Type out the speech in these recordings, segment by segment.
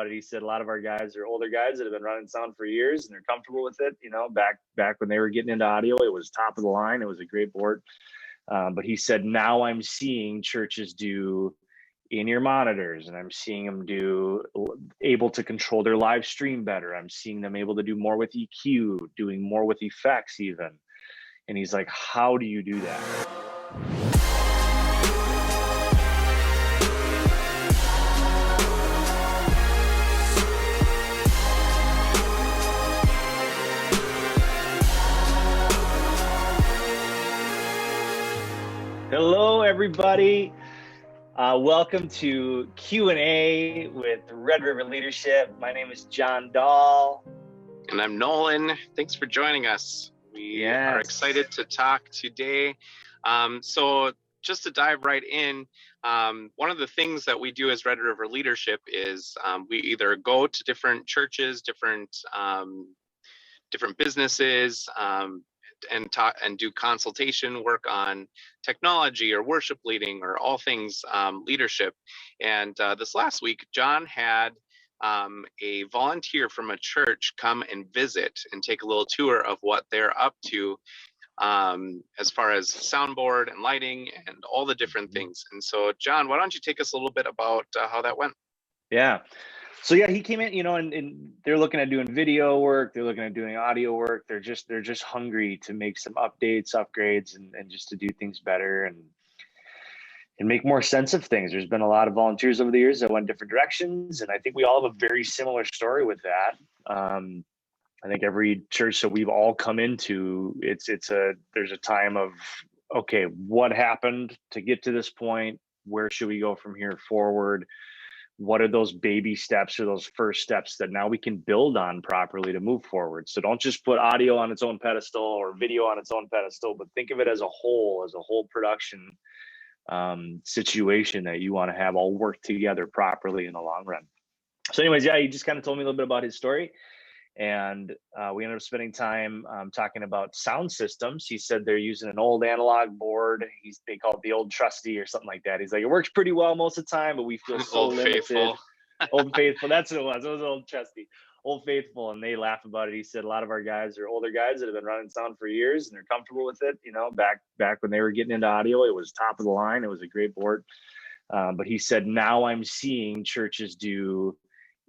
it. He said a lot of our guys are older guys that have been running sound for years and they're comfortable with it. Back when they were getting into audio, it was top of the line. It was a great board. But he said, now I'm seeing churches do in-ear monitors, and I'm seeing them able to control their live stream better. I'm seeing them able to do more with EQ, doing more with effects even. And he's like, how do you do that? Hello, everybody. Welcome to Q&A with Red River Leadership. My name is John Dahl. And I'm Nolan. Thanks for joining us. We are excited to talk today. So just to dive right in, one of the things that we do as Red River Leadership is we either go to different churches, different businesses, and do consultation work on technology or worship leading or all things leadership. And this last week, John had a volunteer from a church come and visit and take a little tour of what they're up to as far as soundboard and lighting and all the different things. And so, John, why don't you take us a little bit about how that went? Yeah. So yeah, he came in, and they're looking at doing video work. They're looking at doing audio work. They're just hungry to make some updates, upgrades, and just to do things better and make more sense of things. There's been a lot of volunteers over the years that went different directions, and I think we all have a very similar story with that. I think every church that we've all come into, there's a time of, okay, what happened to get to this point? Where should we go from here forward? What are those baby steps or those first steps that now we can build on properly to move forward? So don't just put audio on its own pedestal or video on its own pedestal, but think of it as a whole production situation that you want to have all work together properly in the long run. So anyways, yeah, he just kind of told me a little bit about his story. And we ended up spending time talking about sound systems. He said they're using an old analog board. They call it the old trusty or something like that. He's like, it works pretty well most of the time, but we feel so old limited. Faithful. Old Faithful. That's what it was. It was old trusty, Old Faithful. And they laugh about it. He said a lot of our guys are older guys that have been running sound for years and they're comfortable with it. Back when they were getting into audio, it was top of the line. It was a great board. But he said, now I'm seeing churches do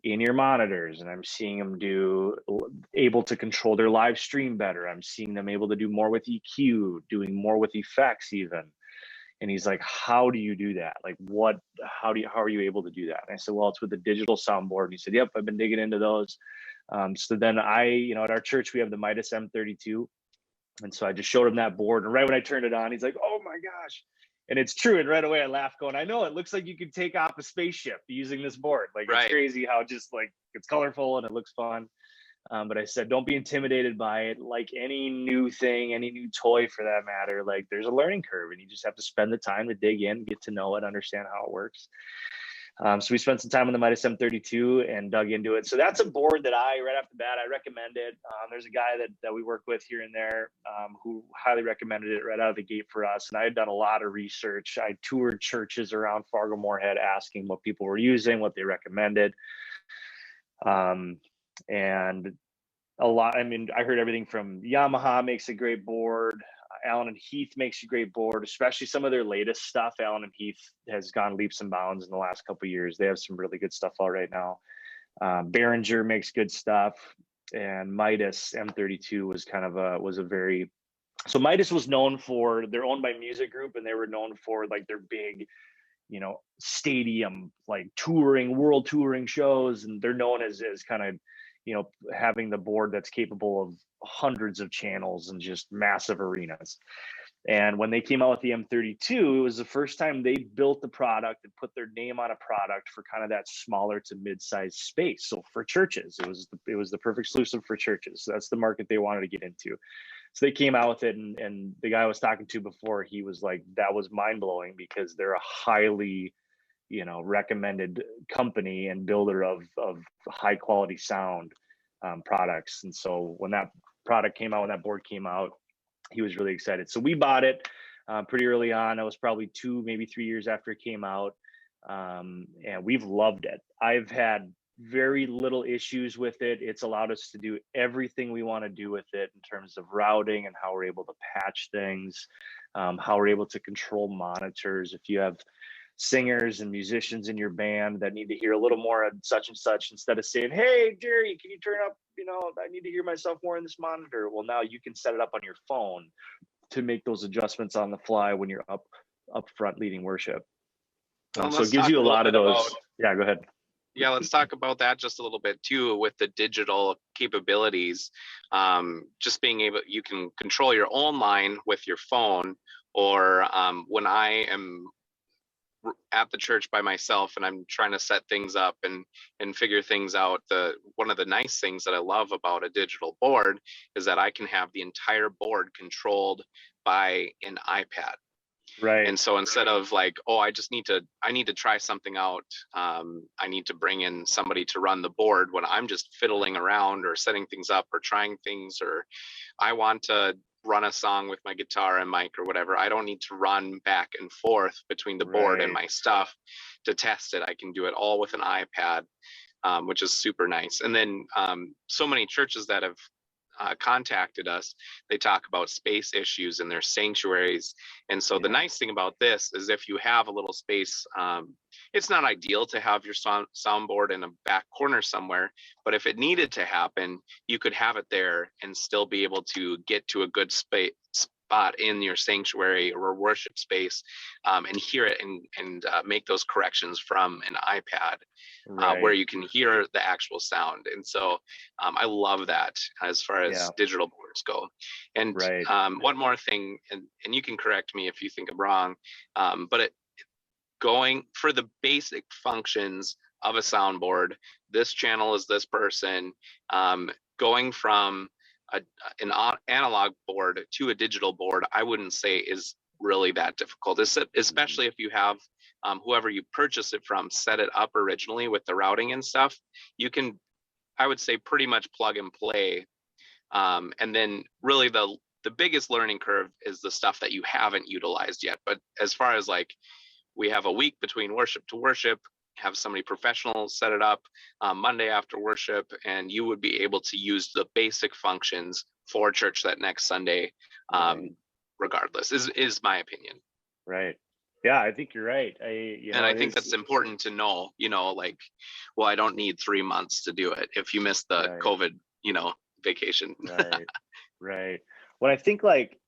in-ear monitors, and I'm seeing them able to control their live stream better. I'm seeing them able to do more with EQ, doing more with effects even. And he's like, how do you do that? Like, how are you able to do that? And I said, well, it's with the digital soundboard. And he said, yep, I've been digging into those. So then at our church, we have the Midas M32. And so I just showed him that board. And right when I turned it on, he's like, oh my gosh. And it's true. And right away I laughed going, I know, it looks like you could take off a spaceship using this board. Like, right. It's crazy how just like it's colorful and it looks fun. But I said, don't be intimidated by it. Like any new thing, any new toy for that matter, like there's a learning curve and you just have to spend the time to dig in, get to know it, understand how it works. So we spent some time on the Midas M32 and dug into it. So that's a board that right off the bat, I recommend it. There's a guy that we work with here and there who highly recommended it right out of the gate for us. And I had done a lot of research. I toured churches around Fargo-Moorhead asking what people were using, what they recommended. And a lot, I heard everything from Yamaha makes a great board. Allen and Heath makes a great board, especially some of their latest stuff. Allen and Heath has gone leaps and bounds in the last couple of years. They have some really good stuff out right now. Behringer makes good stuff, and Midas M32 was a very. So Midas was known for, they're owned by Music Group, and they were known for like their big, stadium like world touring shows, and they're known as kind of, having the board that's capable of hundreds of channels and just massive arenas. And when they came out with the M32, it was the first time they built the product and put their name on a product for kind of that smaller to mid-sized space. So for churches, it was the perfect solution for churches. So that's the market they wanted to get into. So they came out with it, and the guy I was talking to before, he was like, that was mind-blowing because they're a highly recommended company and builder of high quality sound products. And so when that product came out, when that board came out, he was really excited. So we bought it pretty early on. It was probably 2, maybe 3 years after it came out. And we've loved it. I've had very little issues with it. It's allowed us to do everything we want to do with it in terms of routing and how we're able to patch things, how we're able to control monitors. If you have singers and musicians in your band that need to hear a little more of such and such, instead of saying, "Hey Jerry, can you turn up, I need to hear myself more in this monitor." Well, now you can set it up on your phone to make those adjustments on the fly when you're up front leading worship. So it gives you a lot of those. Yeah, go ahead. Yeah, let's talk about that just a little bit too with the digital capabilities. Just being able, you can control your own line with your phone, or when I am at the church by myself and I'm trying to set things up and figure things out. One of the nice things that I love about a digital board is that I can have the entire board controlled by an iPad. Right. And so instead of like, oh, I need to try something out. I need to bring in somebody to run the board when I'm just fiddling around or setting things up or trying things, or I want to run a song with my guitar and mic or whatever. I don't need to run back and forth between the board and my stuff to test it. I can do it all with an iPad, which is super nice. And then so many churches that have contacted us, they talk about space issues in their sanctuaries. And so the nice thing about this is if you have a little space, it's not ideal to have your soundboard in a back corner somewhere, but if it needed to happen, you could have it there and still be able to get to a good spot in your sanctuary or worship space, and hear it and make those corrections from an iPad. Where you can hear the actual sound. And so I love that as far as digital boards go. And one more thing, and you can correct me if you think I'm wrong, but going for the basic functions of a soundboard, this channel is this person, going from an analog board to a digital board, I wouldn't say is really that difficult, especially if you have whoever you purchase it from set it up originally with the routing and stuff. You can, I would say, pretty much plug and play. And then really the biggest learning curve is the stuff that you haven't utilized yet. But as far as like, we have a week between worship to worship, have somebody professional set it up Monday after worship, and you would be able to use the basic functions for church that next Sunday, regardless, is my opinion. Right. Yeah, I think you're right. I think that's important to know, like, well, I don't need 3 months to do it if you miss the COVID, vacation. Right. When I think like,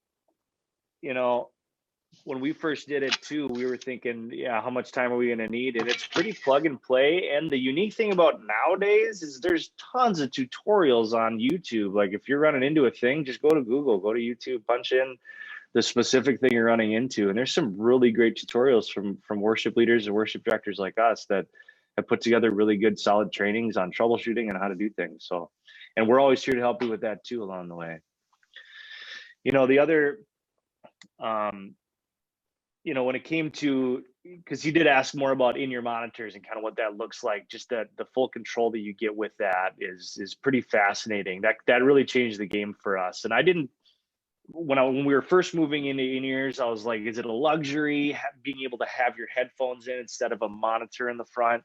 when we first did it too, we were thinking, how much time are we going to need? And it's pretty plug and play. And the unique thing about nowadays is there's tons of tutorials on YouTube. Like if you're running into a thing, just go to Google, go to YouTube, punch in the specific thing you're running into. And there's some really great tutorials from worship leaders and worship directors like us that have put together really good, solid trainings on troubleshooting and how to do things. So, and we're always here to help you with that too along the way. The other, when it came to, because you did ask more about in your monitors and kind of what that looks like, just that the full control that you get with that is pretty fascinating. That really changed the game for us. And I didn't, when we were first moving into in-ears, I was like, is it a luxury being able to have your headphones in instead of a monitor in the front?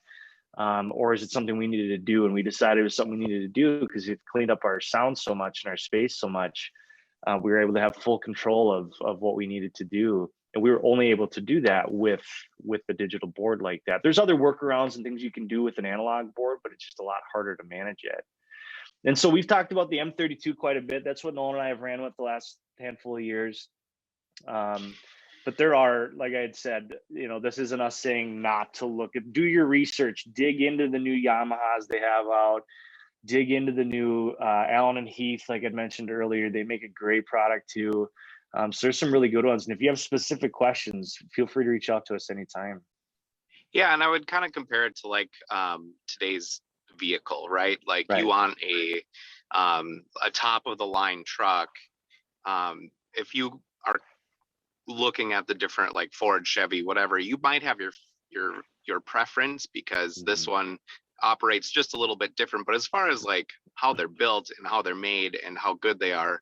Or is it something we needed to do? And we decided it was something we needed to do because it cleaned up our sound so much and our space so much. We were able to have full control of what we needed to do. And we were only able to do that with the digital board like that. There's other workarounds and things you can do with an analog board, but it's just a lot harder to manage it. And so we've talked about the M32 quite a bit. That's what Nolan and I have ran with the last handful of years. But there are, like I had said, this isn't us saying not to look at, do your research, dig into the new Yamahas they have out, dig into the new Allen and Heath, like I mentioned earlier. They make a great product too. So there's some really good ones. And if you have specific questions, feel free to reach out to us anytime. Yeah, and I would kind of compare it to like today's vehicle, right? Like you want a top of the line truck. If you are looking at the different like Ford, Chevy, whatever, you might have your preference because this one operates just a little bit different. But as far as like how they're built and how they're made and how good they are,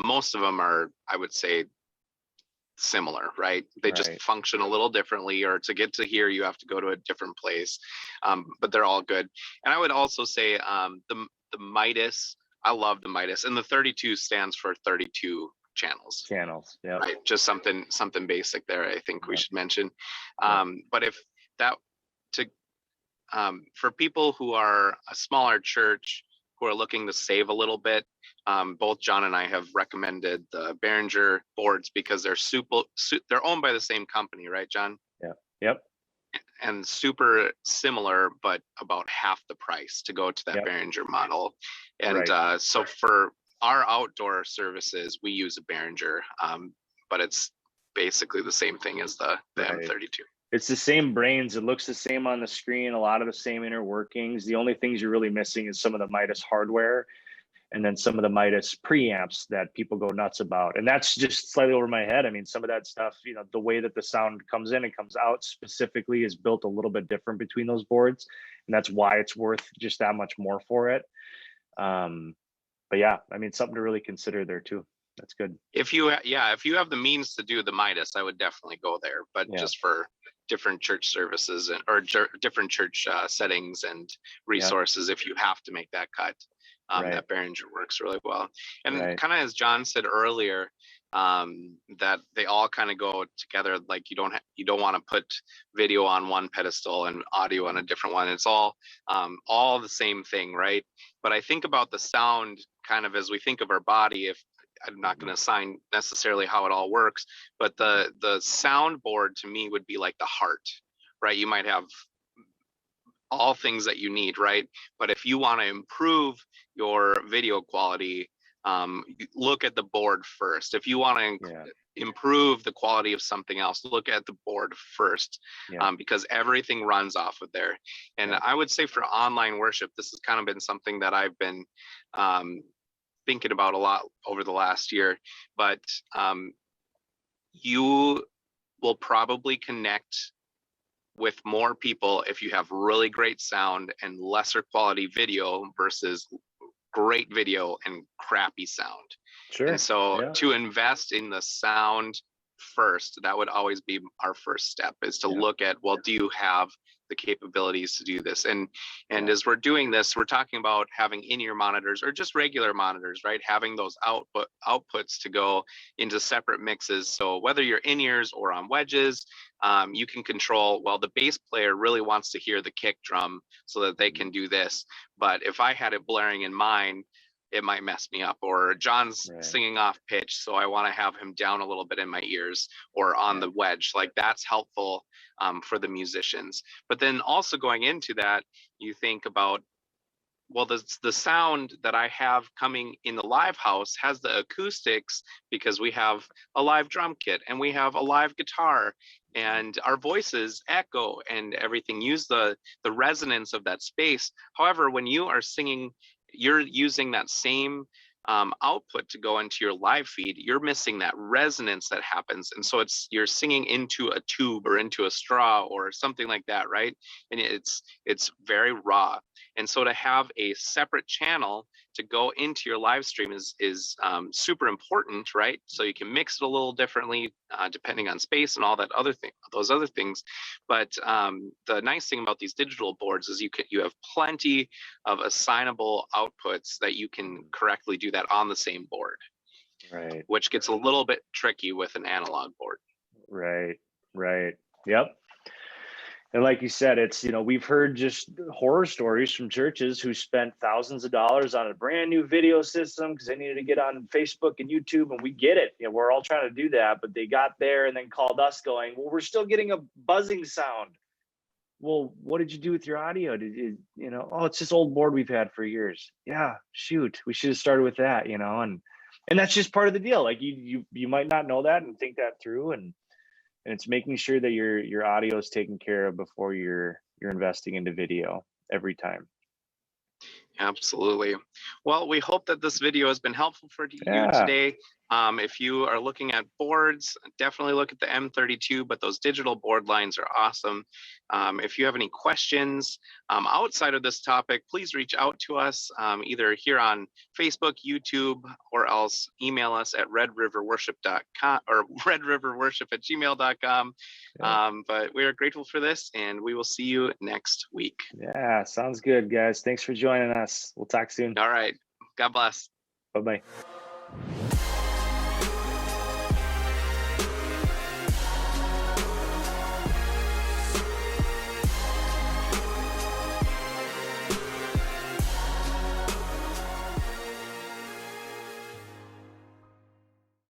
most of them are, I would say, similar, right? They just Right. function a little differently, or to get to here, you have to go to a different place. But they're all good. And I would also say the Midas, I love the Midas, and the 32 stands for 32 channels, Channels. Yep. right? Just something basic there, I think we Yep. should mention. Yep. But if that, to for people who are a smaller church who are looking to save a little bit, both John and I have recommended the Behringer boards because they're owned by the same company, right, John? Yep. Yep. And super similar, but about half the price to go to that Yep. Behringer model. And Right. so for our outdoor services, we use a Behringer, but it's basically the same thing as the Right. M32. It's the same brains. It looks the same on the screen, a lot of the same inner workings. The only things you're really missing is some of the Midas hardware and then some of the Midas preamps that people go nuts about. And that's just slightly over my head. I mean, some of that stuff, you know, the way that the sound comes in and comes out specifically is built a little bit different between those boards. And that's why it's worth just that much more for it. But yeah, I mean, something to really consider there too. That's good. If you have the means to do the Midas, I would definitely go there. But Yeah. just for different church services or different church settings and resources, if you have to make that cut, Right. that Behringer works really well. And Right. kind of as John said earlier, that they all kind of go together. Like you don't want to put video on one pedestal and audio on a different one. It's all the same thing, right? But I think about the sound kind of as we think of our body. If I'm not going to assign necessarily how it all works, but the soundboard to me would be like the heart, right? You might have all things that you need, right? But if you want to improve your video quality, look at the board first. If you want to improve the quality of something else, look at the board first, because everything runs off of there. And I would say for online worship, this has kind of been something that I've been thinking about a lot over the last year, but you will probably connect with more people if you have really great sound and lesser quality video versus great video and crappy sound. Sure. And so to invest in the sound first, that would always be our first step, is to look at, well, do you have the capabilities to do this? And as we're doing this, we're talking about having in-ear monitors or just regular monitors, right? Having those outputs to go into separate mixes. So whether you're in-ears or on wedges, you can control, well, the bass player really wants to hear the kick drum so that they can do this. But if I had it blaring in mine, it might mess me up. Or John's singing off pitch, so I want to have him down a little bit in my ears or on the wedge. Like that's helpful for the musicians. But then also going into that, you think about, well, the sound that I have coming in the live house has the acoustics because we have a live drum kit and we have a live guitar and our voices echo and everything, use the resonance of that space. However, when you are singing, you're using that same output to go into your live feed, you're missing that resonance that happens. And so you're singing into a tube or into a straw or something like that, right? And it's very raw. And so to have a separate channel to go into your live stream is super important, right? So you can mix it a little differently depending on space and all that those other things. But the nice thing about these digital boards is you have plenty of assignable outputs that you can correctly do that on the same board, right? Which gets a little bit tricky with an analog board. Right. Yep. And like you said, it's, you know, we've heard just horror stories from churches who spent thousands of dollars on a brand new video system because they needed to get on Facebook and YouTube, and we get it. You know, we're all trying to do that, but they got there and then called us going, well, we're still getting a buzzing sound. Well, what did you do with your audio? Did you know, oh, it's this old board we've had for years. Yeah, shoot, we should have started with that, you know, and that's just part of the deal. Like you might not know that and think that through, and it's making sure that your audio is taken care of before you're investing into video every time. Absolutely. Well, we hope that this video has been helpful for you today. If you are looking at boards, definitely look at the M32, but those digital board lines are awesome. If you have any questions outside of this topic, please reach out to us either here on Facebook, YouTube, or else email us at redriverworship.com or redriverworship@gmail.com. But we are grateful for this, and we will see you next week. Yeah, sounds good, guys. Thanks for joining us. We'll talk soon. All right. God bless. Bye-bye.